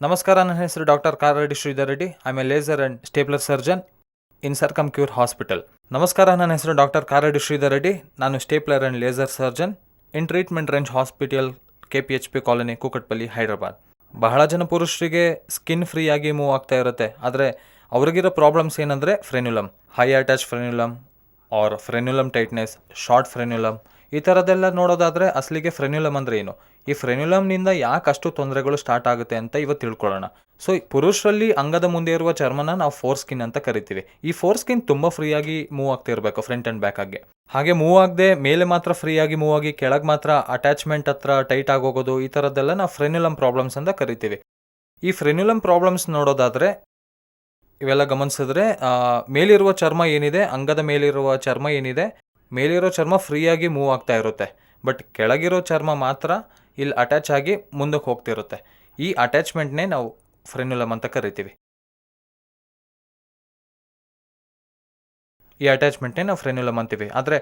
ನಮಸ್ಕಾರ, ನನ್ನ ಹೆಸರು doctor Karareddy Sridhar Reddy. I am a laser and stapler surgeon in Circumcure hospital. ನಮಸ್ಕಾರ, ನನ್ನ ಹೆಸರು ಡಾಕ್ಟರ್ ಕಾರರೆಡ್ಡಿ ಶ್ರೀಧರ್ ರೆಡ್ಡಿ. ನಾನು stapler and laser surgeon in treatment range hospital, KPHP colony, Kukatpally, Hyderabad. ಬಹಳ ಜನ ಪುರುಷರಿಗೆ ಸ್ಕಿನ್ ಫ್ರೀ ಆಗಿ ಮೂವ್ ಆಗ್ತಾ ಇರುತ್ತೆ. ಆದರೆ ಅವ್ರಿಗಿರೋ ಪ್ರಾಬ್ಲಮ್ಸ್ ಏನಂದರೆ frenulum, high attach frenulum or frenulum tightness, short frenulum, ಈ ಥರದ್ದೆಲ್ಲ ನೋಡೋದಾದರೆ ಅಸಲಿಗೆ ಫ್ರೆನ್ಯುಲಮ್ ಅಂದರೆ ಏನು, ಈ ಫ್ರೆನ್ಯುಲಮ್ನಿಂದ ಯಾಕೆ ಅಷ್ಟು ತೊಂದರೆಗಳು ಸ್ಟಾರ್ಟ್ ಆಗುತ್ತೆ ಅಂತ ಇವತ್ತು ತಿಳ್ಕೊಳ್ಳೋಣ. ಸೊ ಪುರುಷರಲ್ಲಿ ಅಂಗದ ಮುಂದೆ ಇರುವ ಚರ್ಮನ ನಾವು ಫೋರ್ ಸ್ಕಿನ್ ಅಂತ ಕರಿತೀವಿ. ಈ ಫೋರ್ ಸ್ಕಿನ್ ತುಂಬ ಫ್ರೀಯಾಗಿ ಮೂವ್ ಆಗ್ತಾ ಇರಬೇಕು ಫ್ರಂಟ್ ಆ್ಯಂಡ್ ಬ್ಯಾಕ್ ಆಗಿ. ಹಾಗೆ ಮೂವ್ ಆಗದೆ ಮೇಲೆ ಮಾತ್ರ ಫ್ರೀಯಾಗಿ ಮೂವ್ ಆಗಿ ಕೆಳಗೆ ಮಾತ್ರ ಅಟ್ಯಾಚ್ಮೆಂಟ್ ಹತ್ರ ಟೈಟ್ ಆಗೋಗೋದು, ಈ ಥರದ್ದೆಲ್ಲ ನಾವು ಫ್ರೆನ್ಯುಲಮ್ ಪ್ರಾಬ್ಲಮ್ಸ್ ಅಂತ ಕರಿತೀವಿ. ಈ ಫ್ರೆನ್ಯುಲಮ್ ಪ್ರಾಬ್ಲಮ್ಸ್ ನೋಡೋದಾದರೆ ಇವೆಲ್ಲ ಗಮನಿಸಿದ್ರೆ ಮೇಲಿರುವ ಚರ್ಮ ಏನಿದೆ, ಅಂಗದ ಮೇಲಿರುವ ಚರ್ಮ ಏನಿದೆ, ಮೇಲಿರೋ ಚರ್ಮ ಫ್ರೀಯಾಗಿ ಮೂವ್ ಆಗ್ತಾ ಇರುತ್ತೆ. ಬಟ್ ಕೆಳಗಿರೋ ಚರ್ಮ ಮಾತ್ರ ಇಲ್ಲಿ ಅಟ್ಯಾಚ್ ಆಗಿ ಮುಂದಕ್ಕೆ ಹೋಗ್ತಿರುತ್ತೆ. ಈ ಅಟ್ಯಾಚ್ಮೆಂಟ್ನೇ ನಾವು ಫ್ರೆನ್ಯುಲಮ್ ಅಂತ ಕರಿತೀವಿ. ಈ ಅಟ್ಯಾಚ್ಮೆಂಟ್ನೇ ನಾವು ಫ್ರೆನ್ಯುಲಮ್ ಅಂತೀವಿ. ಆದರೆ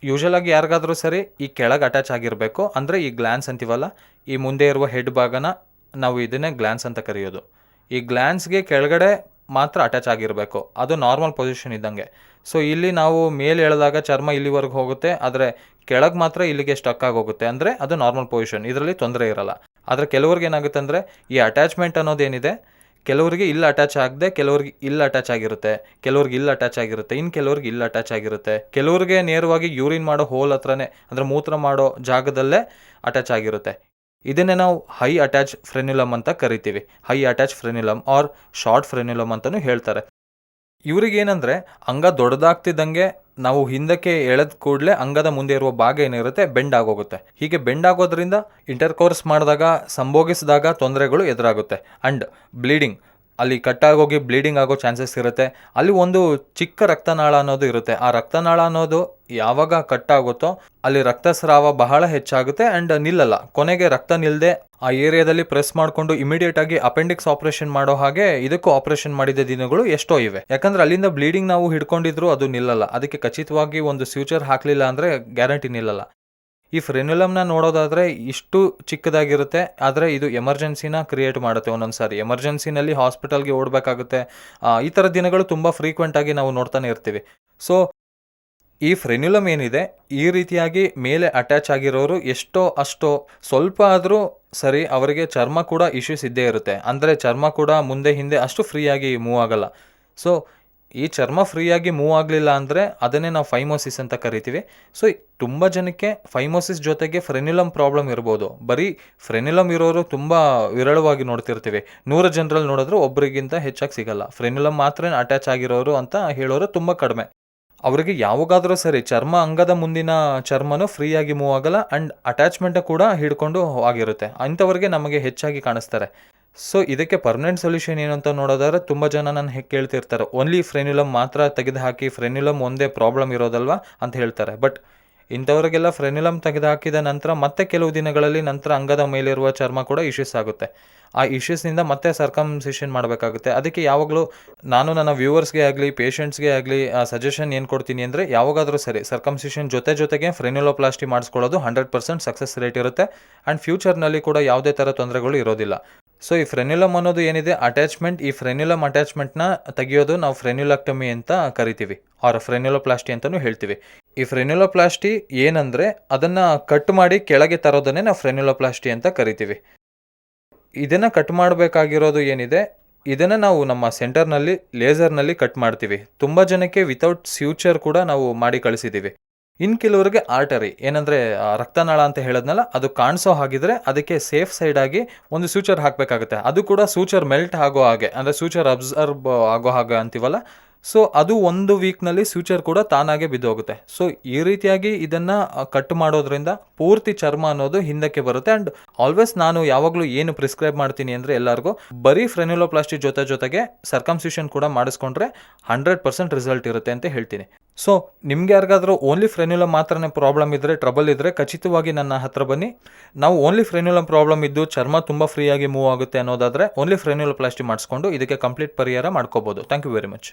ಯೂಶಲಾಗಿ ಯಾರಿಗಾದರೂ ಸರಿ ಈ ಕೆಳಗೆ ಅಟ್ಯಾಚ್ ಆಗಿರಬೇಕು. ಅಂದರೆ ಈ ಗ್ಲ್ಯಾನ್ಸ್ ಅಂತೀವಲ್ಲ, ಈ ಮುಂದೆ ಇರುವ ಹೆಡ್ ಭಾಗನ ನಾವು ಇದನ್ನೇ ಗ್ಲ್ಯಾನ್ಸ್ ಅಂತ ಕರೆಯೋದು. ಈ ಗ್ಲ್ಯಾನ್ಸ್ಗೆ ಕೆಳಗಡೆ ಮಾತ್ರ ಅಟ್ಯಾಚ್ ಆಗಿರಬೇಕು, ಅದು ನಾರ್ಮಲ್ ಪೊಸಿಷನ್ ಇದ್ದಂಗೆ. ಸೊ ಇಲ್ಲಿ ನಾವು ಮೇಲೆ ಎಳೆದಾಗ ಚರ್ಮ ಇಲ್ಲಿವರೆಗೆ ಹೋಗುತ್ತೆ, ಆದರೆ ಕೆಳಗೆ ಮಾತ್ರ ಇಲ್ಲಿಗೆ ಸ್ಟಕ್ ಆಗೋಗುತ್ತೆ. ಅಂದರೆ ಅದು ನಾರ್ಮಲ್ ಪೊಸಿಷನ್, ಇದರಲ್ಲಿ ತೊಂದರೆ ಇರಲ್ಲ. ಆದರೆ ಕೆಲವ್ರಿಗೆ ಏನಾಗುತ್ತೆ ಅಂದರೆ ಈ ಅಟ್ಯಾಚ್ಮೆಂಟ್ ಅನ್ನೋದೇನಿದೆ, ಕೆಲವರಿಗೆ ಇಲ್ಲಿ ಅಟ್ಯಾಚ್ ಆಗದೆ ಕೆಲವ್ರಿಗೆ ಇಲ್ಲಿ ಅಟ್ಯಾಚ್ ಆಗಿರುತ್ತೆ, ಕೆಲವ್ರಿಗೆ ಇಲ್ಲಿ ಅಟ್ಯಾಚ್ ಆಗಿರುತ್ತೆ, ಇನ್ನು ಕೆಲವ್ರಿಗೆ ಇಲ್ಲಿ ಅಟ್ಯಾಚ್ ಆಗಿರುತ್ತೆ, ಕೆಲವ್ರಿಗೆ ನೇರವಾಗಿ ಯೂರಿನ್ ಮಾಡೋ ಹೋಲ್ ಹತ್ರನೇ, ಅಂದರೆ ಮೂತ್ರ ಮಾಡೋ ಜಾಗದಲ್ಲೇ ಅಟ್ಯಾಚ್ ಆಗಿರುತ್ತೆ. ಇದನ್ನೇ ನಾವು ಹೈ ಅಟ್ಯಾಚ್ ಫ್ರೆನ್ಯುಲಮ್ ಅಂತ ಕರಿತೀವಿ. High attach frenulum or short ಫ್ರೆನ್ಯುಲಮ್ ಅಂತಲೂ ಹೇಳ್ತಾರೆ. ಇವ್ರಿಗೇನೆಂದರೆ ಅಂಗ ದೊಡ್ಡದಾಗ್ತಿದ್ದಂಗೆ ನಾವು ಹಿಂದಕ್ಕೆ ಎಳೆದ ಕೂಡಲೇ ಅಂಗದ ಮುಂದೆ ಇರುವ ಭಾಗ ಏನಿರುತ್ತೆ ಬೆಂಡ್ ಆಗೋಗುತ್ತೆ. ಹೀಗೆ ಬೆಂಡ್ ಆಗೋದ್ರಿಂದ ಇಂಟರ್ಕೋರ್ಸ್ ಮಾಡಿದಾಗ, ಸಂಭೋಗಿಸಿದಾಗ ತೊಂದರೆಗಳು ಎದುರಾಗುತ್ತೆ. ಆ್ಯಂಡ್ ಬ್ಲೀಡಿಂಗ್, ಅಲ್ಲಿ ಕಟ್ಟಾಗೋಗಿ ಬ್ಲೀಡಿಂಗ್ ಆಗೋ ಚಾನ್ಸಸ್ ಇರುತ್ತೆ. ಅಲ್ಲಿ ಒಂದು ಚಿಕ್ಕ ರಕ್ತನಾಳ ಅನ್ನೋದು ಇರುತ್ತೆ. ಆ ರಕ್ತನಾಳ ಅನ್ನೋದು ಯಾವಾಗ ಕಟ್ಟಾಗುತ್ತೋ ಅಲ್ಲಿ ರಕ್ತಸ್ರಾವ ಬಹಳ ಹೆಚ್ಚಾಗುತ್ತೆ ಆ್ಯಂಡ್ ನಿಲ್ಲಲ್ಲ. ಕೊನೆಗೆ ರಕ್ತ ನಿಲ್ಲದೆ ಆ ಏರಿಯಾದಲ್ಲಿ ಪ್ರೆಸ್ ಮಾಡಿಕೊಂಡು ಇಮಿಡಿಯೇಟ್ ಆಗಿ ಅಪೆಂಡಿಕ್ಸ್ ಆಪರೇಷನ್ ಮಾಡೋ ಹಾಗೆ ಇದಕ್ಕೂ ಆಪರೇಷನ್ ಮಾಡಿದ ದಿನಗಳು ಎಷ್ಟೋ ಇವೆ. ಯಾಕಂದ್ರೆ ಅಲ್ಲಿಂದ ಬ್ಲೀಡಿಂಗ್ ನಾವು ಹಿಡ್ಕೊಂಡಿದ್ರು ಅದು ನಿಲ್ಲಲ್ಲ. ಅದಕ್ಕೆ ಖಚಿತವಾಗಿ ಒಂದು ಸ್ಯೂಚರ್ ಹಾಕಲಿಲ್ಲ ಅಂದರೆ ಗ್ಯಾರಂಟಿ ನಿಲ್ಲಲ್ಲ. ಈ ಫ್ರೆನ್ಯುಲಮ್ನ ನೋಡೋದಾದರೆ ಇಷ್ಟು ಚಿಕ್ಕದಾಗಿರುತ್ತೆ, ಆದರೆ ಇದು ಎಮರ್ಜೆನ್ಸಿನ ಕ್ರಿಯೇಟ್ ಮಾಡುತ್ತೆ. ಒಂದೊಂದು ಸಾರಿ ಎಮರ್ಜೆನ್ಸಿನಲ್ಲಿ ಹಾಸ್ಪಿಟಲ್ಗೆ ಓಡಬೇಕಾಗುತ್ತೆ. ಈ ಥರ ದಿನಗಳು ತುಂಬ ಫ್ರೀಕ್ವೆಂಟಾಗಿ ನಾವು ನೋಡ್ತಾನೆ ಇರ್ತೀವಿ. ಸೊ ಈ ಫ್ರೆನ್ಯುಲಮ್ ಏನಿದೆ, ಈ ರೀತಿಯಾಗಿ ಮೇಲೆ ಅಟ್ಯಾಚ್ ಆಗಿರೋರು ಎಷ್ಟೋ ಅಷ್ಟೋ ಸ್ವಲ್ಪ ಆದರೂ ಸರಿ ಅವರಿಗೆ ಚರ್ಮ ಕೂಡ ಇಶ್ಯೂಸ್ ಇದ್ದೇ ಇರುತ್ತೆ. ಅಂದರೆ ಚರ್ಮ ಕೂಡ ಮುಂದೆ ಹಿಂದೆ ಅಷ್ಟು ಫ್ರೀಯಾಗಿ ಮೂವ್ ಆಗಲ್ಲ. ಸೊ ಈ ಚರ್ಮ ಫ್ರೀಯಾಗಿ ಮೂವ್ ಆಗಲಿಲ್ಲ ಅಂದರೆ ಅದನ್ನೇ ನಾವು ಫೈಮೋಸಿಸ್ ಅಂತ ಕರಿತೀವಿ. ಸೊ ತುಂಬ ಜನಕ್ಕೆ ಫೈಮೋಸಿಸ್ ಜೊತೆಗೆ ಫ್ರೆನ್ಯುಲಮ್ ಪ್ರಾಬ್ಲಮ್ ಇರ್ಬೋದು. ಬರೀ ಫ್ರೆನ್ಯುಲಮ್ ಇರೋರು ತುಂಬ ವಿರಳವಾಗಿ ನೋಡ್ತಿರ್ತೀವಿ. 100 ಜನರಲ್ಲಿ ನೋಡಿದ್ರೆ ಒಬ್ಬರಿಗಿಂತ ಹೆಚ್ಚಾಗಿ ಸಿಗಲ್ಲ. ಫ್ರೆನ್ಯುಲಮ್ ಮಾತ್ರ ಅಟ್ಯಾಚ್ ಆಗಿರೋರು ಅಂತ ಹೇಳೋರು ತುಂಬ ಕಡಿಮೆ. ಅವರಿಗೆ ಯಾವಾಗಾದರೂ ಸರಿ ಚರ್ಮ, ಅಂಗದ ಮುಂದಿನ ಚರ್ಮನೂ ಫ್ರೀಯಾಗಿ ಮೂವ್ ಆಗಲ್ಲ ಆ್ಯಂಡ್ ಅಟ್ಯಾಚ್ಮೆಂಟ್ ಕೂಡ ಹಿಡ್ಕೊಂಡು ಆಗಿರುತ್ತೆ. ಅಂಥವ್ರಿಗೆ ನಮಗೆ ಹೆಚ್ಚಾಗಿ ಕಾಣಿಸ್ತಾರೆ. ಸೊ ಇದಕ್ಕೆ ಪರ್ಮನೆಂಟ್ ಸೊಲ್ಯೂಷನ್ ಏನು ಅಂತ ನೋಡೋದಾದ್ರೆ ತುಂಬ ಜನ ನಾನು ಕೇಳ್ತಿರ್ತಾರೆ, ಓನ್ಲಿ ಫ್ರೆನ್ಯುಲಮ್ ಮಾತ್ರ ತೆಗೆದು ಹಾಕಿ, ಫ್ರೆನ್ಯುಲಮ್ ಒಂದೇ ಪ್ರಾಬ್ಲಮ್ ಇರೋದಲ್ವಾ ಅಂತ ಹೇಳ್ತಾರೆ. ಬಟ್ ಇಂಥವ್ರಿಗೆಲ್ಲ ಫ್ರೆನ್ಯುಲಮ್ ತೆಗೆದು ಹಾಕಿದ ನಂತರ ಮತ್ತೆ ಕೆಲವು ದಿನಗಳಲ್ಲಿ ನಂತರ ಅಂಗದ ಮೇಲಿರುವ ಚರ್ಮ ಕೂಡ ಇಶ್ಯೂಸ್ ಆಗುತ್ತೆ. ಆ ಇಶ್ಯೂಸ್ನಿಂದ ಮತ್ತೆ ಸರ್ಕಮ್ಸಿಷನ್ ಮಾಡಬೇಕಾಗುತ್ತೆ. ಅದಕ್ಕೆ ಯಾವಾಗಲೂ ನಾನು ನನ್ನ ವ್ಯೂವರ್ಸ್ಗೆ ಆಗಲಿ ಪೇಷಂಟ್ಸ್ಗೆ ಆಗಲಿ ಸಜೆಷನ್ ಏನು ಕೊಡ್ತೀನಿ ಅಂದರೆ, ಯಾವಾಗಾದರೂ ಸರಿ ಸರ್ಕಮ್ಸಿಷನ್ ಜೊತೆಗೆ ಫ್ರೆನ್ಯುಲೋಪ್ಲಾಸ್ಟಿ ಮಾಡಿಸ್ಕೊಳ್ಳೋದು 100% ಸಕ್ಸಸ್ ರೇಟ್ ಇರುತ್ತೆ ಆ್ಯಂಡ್ ಫ್ಯೂಚರ್ನಲ್ಲಿ ಕೂಡ ಯಾವುದೇ ಥರ ತೊಂದರೆಗಳು ಇರೋದಿಲ್ಲ. ಸೊ ಈ ಫ್ರೆನ್ಯುಲಮ್ ಅನ್ನೋದು ಏನಿದೆ ಅಟ್ಯಾಚ್ಮೆಂಟ್, ಈ ಫ್ರೆನ್ಯುಲಮ್ ಅಟ್ಯಾಚ್ಮೆಂಟ್ನ ತೆಗೆಯೋದು ನಾವು ಫ್ರೆನ್ಯುಲಾಕ್ಟಮಿ ಅಂತ ಕರಿತೀವಿ, ಆರ್ ಫ್ರೆನ್ಯುಲೋಪ್ಲಾಸ್ಟಿ ಅಂತಲೂ ಹೇಳ್ತೀವಿ. ಈ ಫ್ರೆನ್ಯುಲೋಪ್ಲಾಸ್ಟಿ ಏನಂದರೆ ಅದನ್ನು ಕಟ್ ಮಾಡಿ ಕೆಳಗೆ ತರೋದನ್ನೇ ನಾವು ಫ್ರೆನ್ಯುಲೋಪ್ಲಾಸ್ಟಿ ಅಂತ ಕರಿತೀವಿ. ಇದನ್ನು ಕಟ್ ಮಾಡಬೇಕಾಗಿರೋದು ಏನಿದೆ, ಇದನ್ನು ನಾವು ನಮ್ಮ ಸೆಂಟರ್ನಲ್ಲಿ ಲೇಸರ್ನಲ್ಲಿ ಕಟ್ ಮಾಡ್ತೀವಿ. ತುಂಬ ಜನಕ್ಕೆ ವಿತೌಟ್ ಸ್ಯೂಚರ್ ಕೂಡ ನಾವು ಮಾಡಿ ಕಳಿಸಿದ್ದೀವಿ. ಇನ್ನು ಕೆಲವರಿಗೆ ಆರ್ಟರಿ, ಏನಂದರೆ ರಕ್ತನಾಳ ಅಂತ ಹೇಳೋದ್ನಲ್ಲ, ಅದು ಕಾಣಿಸೋ ಹಾಗಿದ್ರೆ ಅದಕ್ಕೆ ಸೇಫ್ ಸೈಡಾಗಿ ಒಂದು ಸೂಚರ್ ಹಾಕಬೇಕಾಗುತ್ತೆ. ಅದು ಕೂಡ ಸೂಚರ್ ಮೆಲ್ಟ್ ಆಗೋ ಹಾಗೆ, ಅಂದರೆ ಸೂಚರ್ ಅಬ್ಸರ್ವ್ ಆಗೋ ಹಾಗೆ ಅಂತೀವಲ್ಲ. ಸೊ ಅದು 1 ವೀಕ್ನಲ್ಲಿ ಸೂಚರ್ ಕೂಡ ತಾನಾಗೆ ಬಿದ್ದೋಗುತ್ತೆ. ಸೊ ಈ ರೀತಿಯಾಗಿ ಇದನ್ನು ಕಟ್ ಮಾಡೋದ್ರಿಂದ ಪೂರ್ತಿ ಚರ್ಮ ಅನ್ನೋದು ಹಿಂದಕ್ಕೆ ಬರುತ್ತೆ. ಆ್ಯಂಡ್ ಆಲ್ವೇಸ್ ನಾನು ಯಾವಾಗಲೂ ಏನು ಪ್ರಿಸ್ಕ್ರೈಬ್ ಮಾಡ್ತೀನಿ ಅಂದರೆ ಎಲ್ಲರಿಗೂ ಬರೀ ಫ್ರೆನ್ಯುಲೋಪ್ಲಾಸ್ಟಿ ಜೊತೆಗೆ ಸರ್ಕಮ್ಸಿಷನ್ ಕೂಡ ಮಾಡಿಸ್ಕೊಂಡ್ರೆ 100% ರಿಸಲ್ಟ್ ಇರುತ್ತೆ ಅಂತ ಹೇಳ್ತೀನಿ. ಸೊ ನಿಮ್ಗೆ ಯಾರಿಗಾದರೂ ಓನ್ಲಿ ಫ್ರೆನ್ಯುಲಮ್ ಮಾತ್ರನೇ ಪ್ರಾಬ್ಲಮ್ ಇದ್ದರೆ, ಟ್ರಬಲ್ ಇದ್ದರೆ ಖಚಿತವಾಗಿ ನನ್ನ ಹತ್ರ ಬನ್ನಿ. ನಾವು ಓನ್ಲಿ ಫ್ರೆನ್ಯುಲಮ್ ಪ್ರಾಬ್ಲಮ್ ಇದ್ದು ಚರ್ಮ ತುಂಬ ಫ್ರೀಯಾಗಿ ಮೂವ್ ಆಗುತ್ತೆ ಅನ್ನೋದಾದರೆ ಓನ್ಲಿ ಫ್ರೆನ್ಯುಲೋಪ್ಲಾಸ್ಟಿ ಮಾಡಿಸ್ಕೊಂಡು ಇದಕ್ಕೆ ಕಂಪ್ಲೀಟ್ ಪರಿಹಾರ ಮಾಡ್ಕೋಬೋದು. Thank you very much.